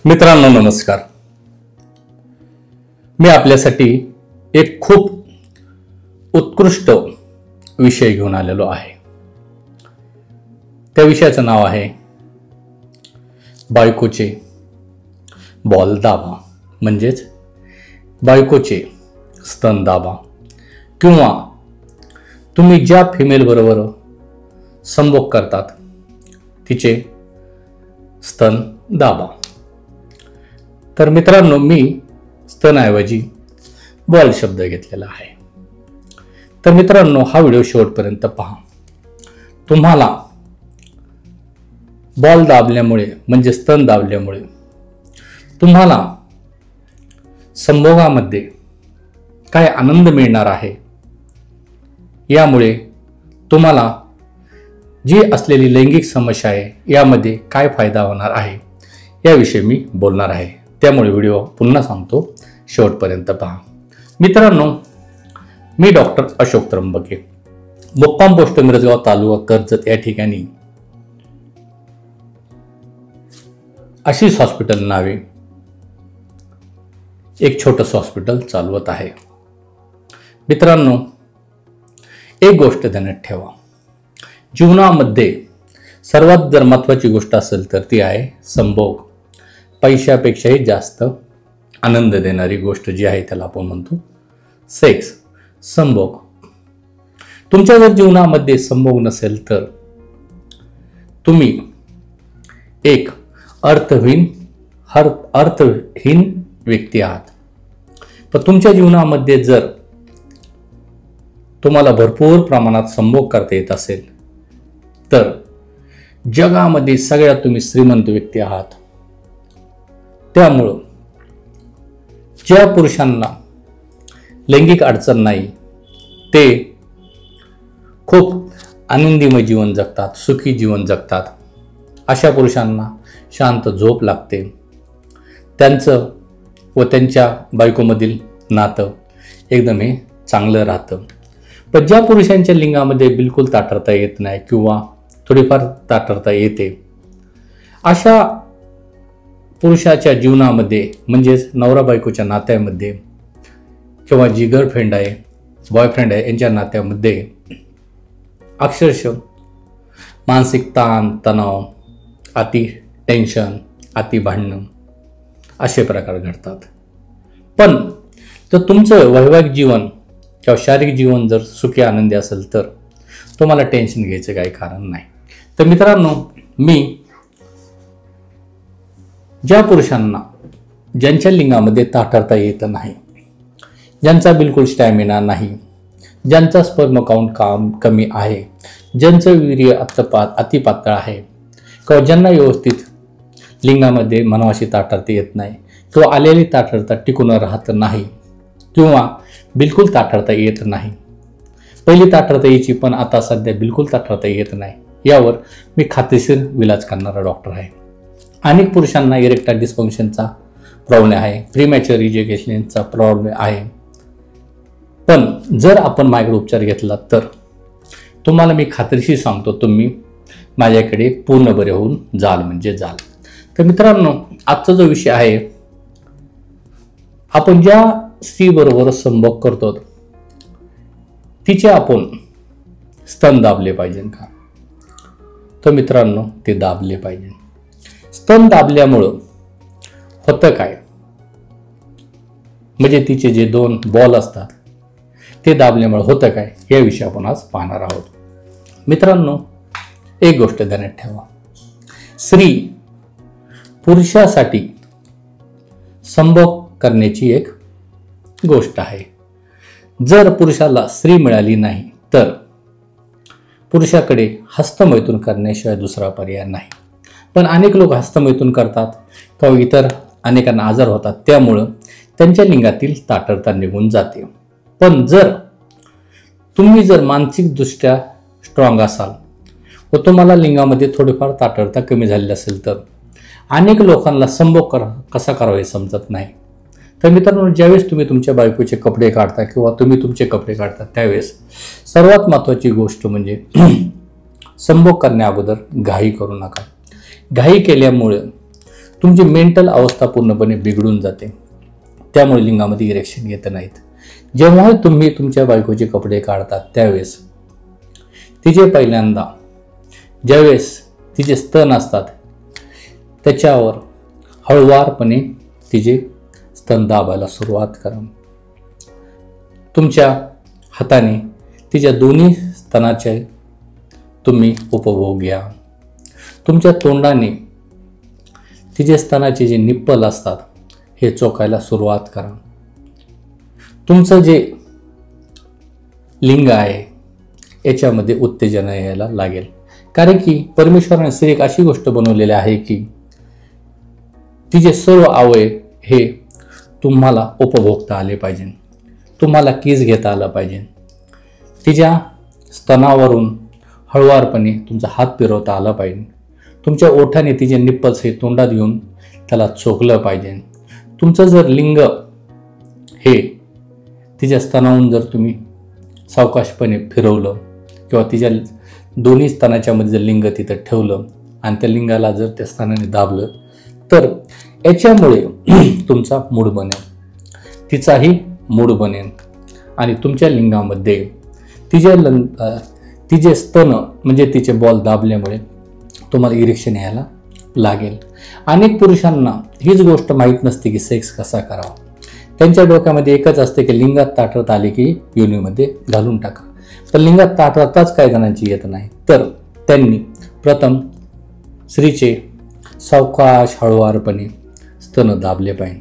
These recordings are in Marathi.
मित्रांनो नमस्कार. मी आपल्यासाठी एक खूप उत्कृष्ट विषय घेऊन आलेलो आहे. त्या विषयाचं नाव आहे बायकोचे बॉल दाबा, म्हणजेच बायकोचे स्तन दाबा, किंवा तुम्ही ज्या फिमेल बरोबर संभोग करतात तिचे स्तन दाबा. तर मित्रांनो, मी स्तनाऐवजी बॉल शब्द घेतलेला आहे. तर मित्रांनो, हा व्हिडिओ शेवटपर्यंत पहा. तुम्हाला बॉल दाबल्यामुळे म्हणजे स्तन दाबल्यामुळे तुम्हाला संभोगामध्ये काय आनंद मिळणार आहे, यामुळे तुम्हाला जी असलेली लैंगिक समस्या आहे यामध्ये काय फायदा होणार आहे याविषयी मी बोलणार आहे. त्यामुळे व्हिडिओ पुन्हा सांगतो, शेवटपर्यंत पहा. मित्रांनो, मी डॉक्टर अशोक त्र्यंबके, मुक्काम पोस्ट मिरजगाव, तालुका कर्जत या ठिकाणी आशिष हॉस्पिटल नावे एक छोटंसं हॉस्पिटल चालवत आहे. मित्रांनो, एक गोष्ट ध्यानात ठेवा. जीवनामध्ये सर्वात जर महत्त्वाची गोष्ट असेल तर ती आहे संभोग. पैशापेक्षाही जास्त आनंद देणारी गोष्ट जी आहे त्याला आपण म्हणतो सेक्स, संभोग. तुमच्या जर जीवनामध्ये संभोग नसेल तर तुम्ही एक अर्थहीन व्यक्ती आहात. पण तुमच्या जीवनामध्ये जर तुम्हाला भरपूर प्रमाणात संभोग करता येत असेल तर जगामध्ये सगळ्यात तुम्ही श्रीमंत व्यक्ती आहात. त्यामुळं ज्या पुरुषांना लैंगिक अडचण नाही ते खूप आनंदीमय जीवन जगतात, सुखी जीवन जगतात. अशा पुरुषांना शांत झोप लागते. त्यांचं व त्यांच्या बायकोमधील नातं एकदम हे चांगलं राहतं. पण ज्या पुरुषांच्या लिंगामध्ये बिलकुल ताठरता येत नाही किंवा थोडीफार ताठरता येते, अशा पुरुषाच्या जीवनामध्ये म्हणजेच नवरा बायकोच्या नात्यामध्ये किंवा जी गर्लफ्रेंड आहे, बॉयफ्रेंड आहे, यांच्या नात्यामध्ये अक्षरशः मानसिक ताण तणाव, अति टेन्शन, अति भांडणं असे प्रकार घडतात. पण जर तुमचं वैवाहिक जीवन किंवा शारीरिक जीवन जर सुखी आनंदी असेल तर तुम्हाला टेन्शन घ्यायचं काही कारण नाही. तर मित्रांनो, मी ज्या पुरुषांना ज्यांच्या लिंगामध्ये ताठरता येत नाही, ज्यांचा बिलकुल स्टॅमिना नाही, ज्यांचा स्पर्म काउंट कमी आहे, ज्यांचं वीर्य अतिपातळ आहे, किंवा ज्यांना व्यवस्थित लिंगामध्ये मनावाशी ताठरता येत नाही किंवा आलेली ताठरता टिकून राहत नाही किंवा बिलकुल ताठरता येत नाही. पहिली ताठरता यायची पण आता सध्या बिलकुल ताठरता येत नाही, यावर मी खात्रीशीर विलाज करणारा डॉक्टर आहे. अनेक पुरुषांना इरेक्टाईल डिस्फंक्शनचा प्रॉब्लेम आहे, प्रीमॅच्युअर इजॅक्युलेशनचा प्रॉब्लेम आहे. पण जर आपण माझ्याकडे उपचार घेतला तर तुम्हाला मी खात्रीशीर सांगतो, तुम्ही माझ्याकडे पूर्ण बरे होऊन जाल म्हणजे जाल. तर मित्रांनो, आजचा जो विषय आहे, आपण ज्या स्त्रीबरोबर संभोग करतो तिचे आपण स्तन दाबले पाहिजे का? तर मित्रांनो, ते दाबले पाहिजे. स्तन दाबल्यामुळं होतं काय, म्हणजे तिचे जे 2 बॉल असतात ते दाबल्यामुळे होतं काय, याविषयी आपण आज पाहणार आहोत. मित्रांनो, एक गोष्ट ध्यानात ठेवा. स्त्री पुरुषासाठी संभोग करण्याची एक गोष्ट आहे. जर पुरुषाला स्त्री मिळाली नाही तर पुरुषाकडे हस्तमैथुन करण्याशिवाय दुसरा पर्याय नाही. पण अनेक लोक हस्तमैथुन करतात किंवा इतर अनेकांना आजार होतात, त्यामुळं त्यांच्या लिंगातील ताठरता निघून जाते. पण जर तुम्ही मानसिकदृष्ट्या स्ट्रॉंग असाल व तुम्हाला लिंगामध्ये थोडीफार ताठरता कमी झालेली असेल तर अनेक लोकांना संभोग कसा करावा हे समजत नाही. तर मित्रांनो, ज्यावेळेस तुम्ही तुमच्या बायकोचे कपडे काढता किंवा तुम्ही तुमचे कपडे काढता त्यावेळेस सर्वात महत्त्वाची गोष्ट म्हणजे संभोग करण्या अगोदर घाई करू नका. घाई केल्यामुळे तुमची मेंटल अवस्था पूर्णपणे बिघडून जाते, त्यामुळे लिंगामध्ये इरेक्शन येत नाहीत. जेव्हा तुम्ही तुमच्या बायकोचे कपडे काढतात त्यावेळेस तिचे पहिल्यांदा ज्यावेळेस तिचे स्तन असतात त्याच्यावर हळुवारपणे तिचे स्तन दाबायला सुरुवात करा. तुमच्या हाताने तिच्या दोन्ही स्तनाचे तुम्ही उपभोग घ्या. तुमच्या तोंडाने तिचे स्तनाचे जे निप्पल असतात हे चोखायला सुरुवात करा. तुमचं जे लिंग आहे याच्यामध्ये उत्तेजना यायला लागेल, कारण की परमेश्वराने स्त्री एक अशी गोष्ट बनवलेली आहे की तिचे सर्व अवयव हे तुम्हाला उपभोगता आले पाहिजे, तुम्हाला किस घेता आला पाहिजे. तिच्या स्तनावरून हळुवारपणे तुमचा हात फिरवता आला पाहिजे. तुमच्या ओठाने तिचे निप्पल्स हे तोंडात घेऊन त्याला चोखलं पाहिजे. तुमचं जर लिंग हे तिच्या स्तनावरून जर तुम्ही सावकाशपणे फिरवलं किंवा तिच्या दोन्ही स्तनाच्या मध्ये जर लिंग तिथं ठेवलं आणि त्या लिंगाला जर त्या स्तनाने दाबलं तर याच्यामुळे तुमचा मूड बनेल, तिचाही मूड बनेल आणि तुमच्या लिंगामध्ये तिचे स्तन म्हणजे तिचे बॉल दाबल्यामुळे तुम्हाला इरेक्शन यायला लागेल. अनेक पुरुषांना हीच गोष्ट माहीत नसते की सेक्स कसा करावा. त्यांच्या डोक्यामध्ये एकच असते की लिंगात ताठरत आले की योनीमध्ये घालून टाका. तर लिंगात ताठरताच काही जणांची येत नाही, तर त्यांनी प्रथम स्त्रीचे सावकाश हळुवारपणे स्तन दाबले पाहिजे.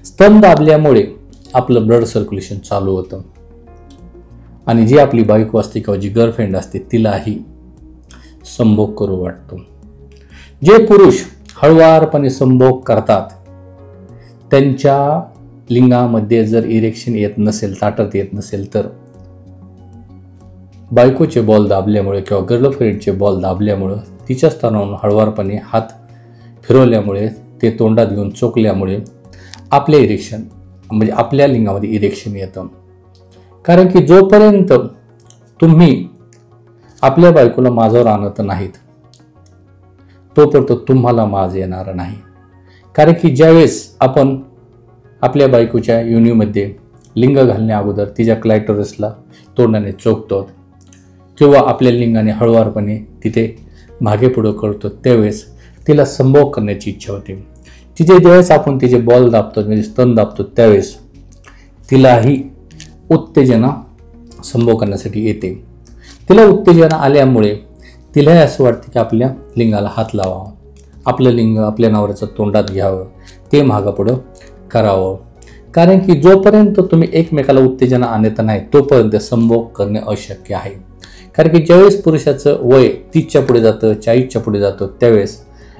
स्तन दाबल्यामुळे आपलं ब्लड सर्क्युलेशन चालू होतं आणि जी आपली बायको असते किंवा जी गर्लफ्रेंड असते तिलाही संभोग करू वाटतो. जे पुरुष हळुवारपणे संभोग करतात त्यांच्या लिंगामध्ये जर इरेक्शन येत नसेल, ताठरता येत नसेल, तर बायकोचे बॉल दाबल्यामुळे किंवा गर्लफ्रेंडचे बॉल दाबल्यामुळं तिच्या स्तनावरून हळुवारपणे हात फिरवल्यामुळे ते तोंडात घेऊन चोखल्यामुळे आपले इरेक्शन म्हणजे आपल्या लिंगामध्ये इरेक्शन येतं. कारण की जोपर्यंत तुम्ही आपल्या बायकोला माझ्यावर आणत नाहीत तोपर्यंत तुम्हाला माज येणार नाही. कारण की ज्यावेळेस आपण आपल्या बायकोच्या योनीमध्ये लिंग घालण्या अगोदर तिच्या क्लायटोरसला तोंडाने चोखतो किंवा आपल्या लिंगाने हळुवारपणे तिथे मागे पुढं करतो त्यावेळेस तिला संभोग करण्याची इच्छा होते. तिचे ज्यावेळेस आपण तिचे बॉल दाबतो म्हणजे स्तन दाबतो त्यावेळेस तिलाही उत्तेजना संभोग करण्यासाठी येते. तिला उत्तेजना आल्यामुळे तिलाही असं वाटतं की आपल्या लिंगाला हात लावावा, आपलं लिंग आपल्या नवऱ्याचं तोंडात घ्यावं, ते मागं पुढं करावं. कारण की जोपर्यंत तुम्ही एकमेकाला उत्तेजना आणत नाही तोपर्यंत संभोग करणे अशक्य आहे. कारण की ज्यावेळेस पुरुषाचं वय 30च्या पुढे जातं, 40च्या पुढे जातं त्यावेळेस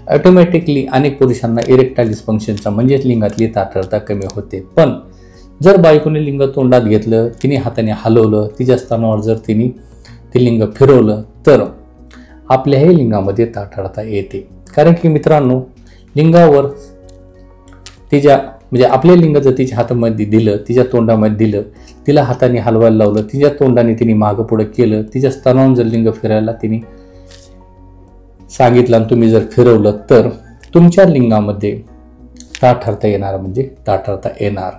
ऑटोमॅटिकली अनेक पुरुषांना इरेक्टाईल डिस्फंक्शनचा म्हणजेच लिंगातली ताठरता कमी होते. पण जर बायकोने लिंग तोंडात घेतलं, तिने हाताने हलवलं, तिच्या स्तनावर जर तिने ते लिंग फिरवलं तर आपल्याही लिंगामध्ये ताठरता येते. कारण की मित्रांनो, लिंगावर तिच्या म्हणजे आपले लिंग जर तिच्या हातामध्ये दिलं, तिच्या तोंडामध्ये दिलं, तिला हाताने हलवायला लावलं, तिच्या तोंडाने तिने मागं पुढं केलं, तिच्या स्तनावरून जर लिंग फिरायला तिने सांगितलं आणि तुम्ही जर फिरवलं तर तुमच्या लिंगामध्ये ताठरता येणार म्हणजे ताठरता येणार.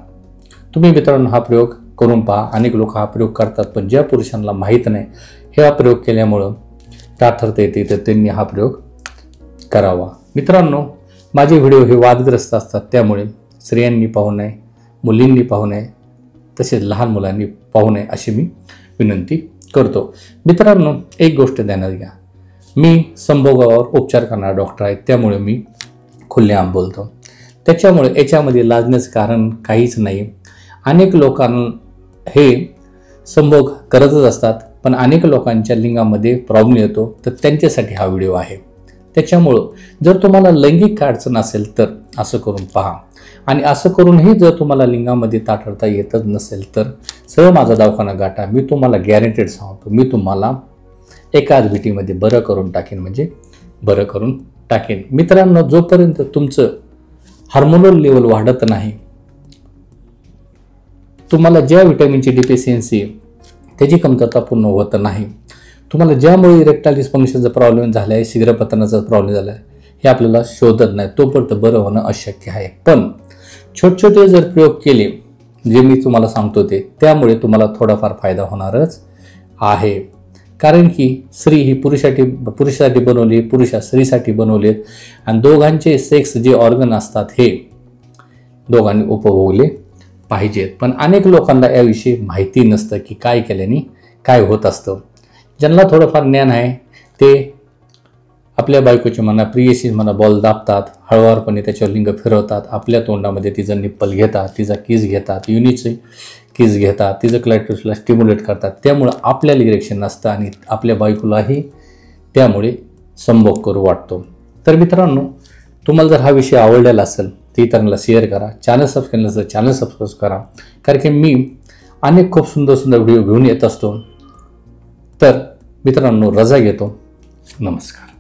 तुम्ही मित्रांनो हा प्रयोग करून पहा. अनेक लोक हा प्रयोग करतात पण ज्या पुरुषांना माहीत नाही हे हा प्रयोग केल्यामुळं ताठरता येते तर त्यांनी हा प्रयोग करावा. मित्रांनो, माझे व्हिडिओ हे वादग्रस्त असतात त्यामुळे स्त्रियांनी पाहू नये, मुलींनी पाहू नये, तसेच लहान मुलांनी पाहू नये अशी मी विनंती करतो. मित्रांनो, एक गोष्ट ध्यानात घ्या, मी संभोगावर उपचार करणारा डॉक्टर आहे त्यामुळे मी खुलेआम बोलतो. त्याच्यामुळे याच्यामध्ये लाजण्याचं कारण काहीच नाही. अनेक लोकांना हे संभोग करतच असतात पण अनेक लोकांच्या लिंगामध्ये प्रॉब्लेम येतो तर त्यांच्यासाठी हा व्हिडिओ आहे. त्याच्यामुळं जर तुम्हाला लैंगिक अडचण असेल तर असं करून पहा आणि असं करूनही जर तुम्हाला लिंगामध्ये ताठरता येतच नसेल तर सरळ माझा दवाखाना गाठा. मी तुम्हाला गॅरंटेड सांगतो, मी तुम्हाला एकाच भेटीमध्ये बरं करून टाकेन म्हणजे बरं करून टाकेन. मित्रांनो, जोपर्यंत तुमचं हार्मोनल लेवल वाढत नाही, तुम्हाला ज्या व्हिटॅमिनची डिफिशियन्सी त्याची कमतरता पूर्ण होत नाही, तुम्हाला ज्यामुळे इरेक्टाईल डिस्फंक्शनचा प्रॉब्लेम झाला आहे, शीघ्रपतनाचा प्रॉब्लेम झाला आहे, हे आपल्याला शोधत नाही तोपर्यंत बरं होणं अशक्य आहे. पण छोटे जर प्रयोग केले जे मी तुम्हाला सांगतो ते, त्यामुळे तुम्हाला थोडाफार फायदा होणारच आहे. कारण की स्त्री ही पुरुषासाठी बनवली, पुरुष स्त्रीसाठी बनवलेत आणि दोघांचे सेक्स जे ऑर्गन असतात हे दोघांनी उपभोगले पाहिजेत. पण अनेक लोकांना याविषयी माहिती नसतं की काय केल्याने काय होत असतं. ज्यांना थोडंफार ज्ञान आहे ते आपल्या बायकोची म्हणा, प्रियसी म्हणा, बॉल दाबतात, हळुवारपणे त्याच्यावर लिंग फिरवतात, आपल्या तोंडामध्ये तिचं निप्पल घेतात, तिचा किस घेतात, युनिचे किस घेतात, तिचं क्लायटोसला स्टिम्युलेट करतात. त्यामुळं आपल्याला इरेक्शन नसतं आणि आपल्या बायकोलाही त्यामुळे संभोग करू वाटतो. तर मित्रांनो, तुम्हाला जर हा विषय आवडलेला असेल तर इतरांना शेअर करा. चॅनल सबस्क्राईब नसेल चॅनल सबस्क्राईब करा, कारण की मी अनेक खूप सुंदर व्हिडिओ घेऊन येत असतो. तर मित्रांनो, रजा घेतो. नमस्कार.